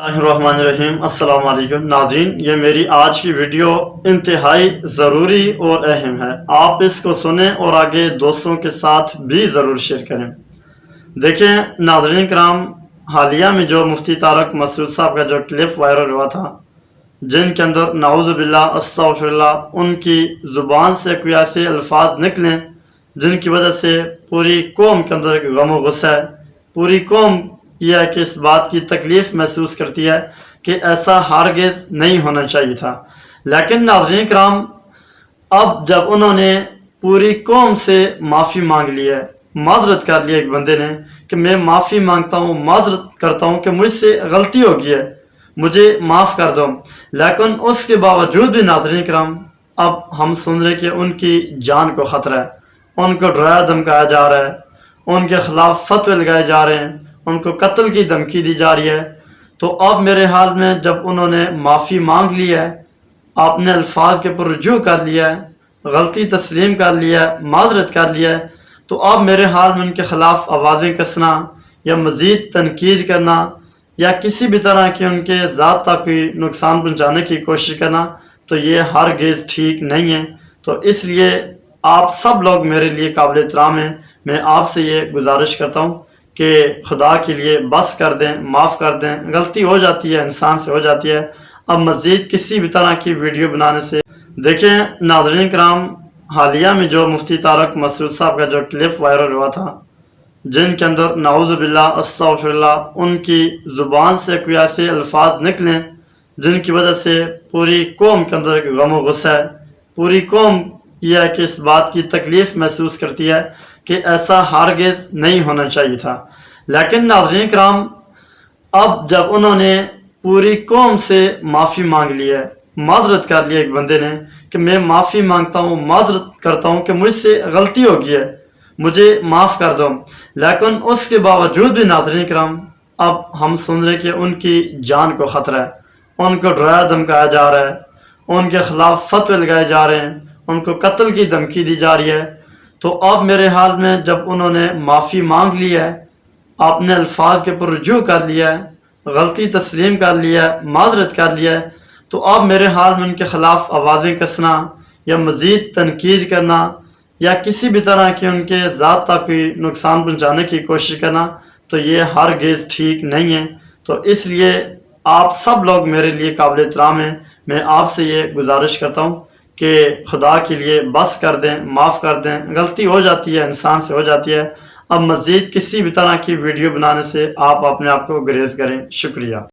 रहीम अस्सलाम वालेकुम नाज़रीन, ये मेरी आज की वीडियो इंतहाई ज़रूरी और अहम है। आप इसको सुने और आगे दोस्तों के साथ भी ज़रूर शेयर करें। देखें नाज़रीन कराम, हालिया में जो मुफ्ती तारक मसऊद साहब का जो क्लिप वायरल हुआ था, जिनके अंदर नाऊज़ु बिल्लाह अस्तग़फिरुल्लाह उनकी ज़ुबान से कोई ऐसे अल्फाज निकलें जिनकी वजह से पूरी कौम के अंदर एक गम व गुस्सा है। पूरी कौम यह है कि इस बात की तकलीफ़ महसूस करती है कि ऐसा हरगिज़ नहीं होना चाहिए था। लेकिन नाज़रीन कराम, अब जब उन्होंने पूरी कौम से माफ़ी मांग ली है, माजरत कर लिया एक बंदे ने कि मैं माफ़ी मांगता हूँ, माजरत करता हूँ कि मुझसे गलती हो गई है, मुझे माफ़ कर दो, लेकिन उसके बावजूद भी नाज़रीन कराम अब हम सुन रहे कि उनकी जान को ख़तरा है, उनको डराया धमकाया जा रहा है, उनके ख़िलाफ़ फतवे लगाए जा रहे हैं, उनको कत्ल की धमकी दी जा रही है। तो अब मेरे हाल में जब उन्होंने माफ़ी मांग ली है, आपने अल्फाज के ऊपर रुजू कर लिया है, गलती तस्लीम कर लिया है, माजरत कर लिया है, तो अब मेरे हाल में उनके ख़िलाफ़ आवाज़ें कसना या मज़ीद तनकीद करना या किसी भी तरह की उनके ज़ात तक कोई नुकसान पहुँचाने की कोशिश करना, तो ये हरगिज़ ठीक नहीं है। तो इसलिए आप सब लोग मेरे लिए काबिल एहतराम हैं। मैं आपसे ये गुजारिश करता हूँ कि खुदा के लिए बस कर दें, माफ़ कर दें। गलती हो जाती है, इंसान से हो जाती है। अब मज़ीद किसी भी तरह की वीडियो बनाने से देखें नाज़रीन कराम, हालिया में जो मुफ्ती तारक मसऊद साहब का जो क्लिप वायरल हुआ था, जिनके अंदर नाऊज़ु बिल्लाह अस्तग़फिरुल्लाह उनकी ज़ुबान से कोई ऐसे अल्फाज निकलें जिनकी वजह से पूरी कौम के अंदर एक गम व गुस्सा है। पूरी कौम यह है कि इस बात की तकलीफ़ महसूस करती है कि ऐसा हरगिज़ नहीं होना चाहिए था। लेकिन नाज़रीन कराम, अब जब उन्होंने पूरी कौम से माफ़ी मांग ली है, माजरत कर लिया एक बंदे ने कि मैं माफ़ी मांगता हूँ, माजरत करता हूँ कि मुझसे गलती हो गई है, मुझे माफ़ कर दो, लेकिन उसके बावजूद भी नाज़रीन कराम अब हम सुन रहे कि उनकी जान को ख़तरा है, उनको डराया धमकाया जा रहा है, उनके ख़िलाफ़ फतवे लगाए जा रहे हैं, उनको कत्ल की धमकी दी जा रही है। तो अब मेरे हाल में जब उन्होंने माफ़ी मांग ली है, आपने अल्फाज के ऊपर रुजू कर लिया है, गलती तस्लीम कर लिया है, माजरत कर लिया है, तो अब मेरे हाल में उनके ख़िलाफ़ आवाज़ें कसना या मज़ीद तनकीद करना या किसी भी तरह की उनके ज़ात तक कोई नुकसान पहुँचाने की कोशिश करना, तो ये हरगिज़ ठीक नहीं है। तो इसलिए आप सब लोग मेरे लिए काबिल एहतराम हैं। मैं आपसे ये गुजारिश करता हूँ कि खुदा के लिए बस कर दें, माफ़ कर दें। गलती हो जाती है, इंसान से हो जाती है। अब मज़ीद किसी भी तरह की वीडियो बनाने से आप अपने आप को गुरेज करें। शुक्रिया।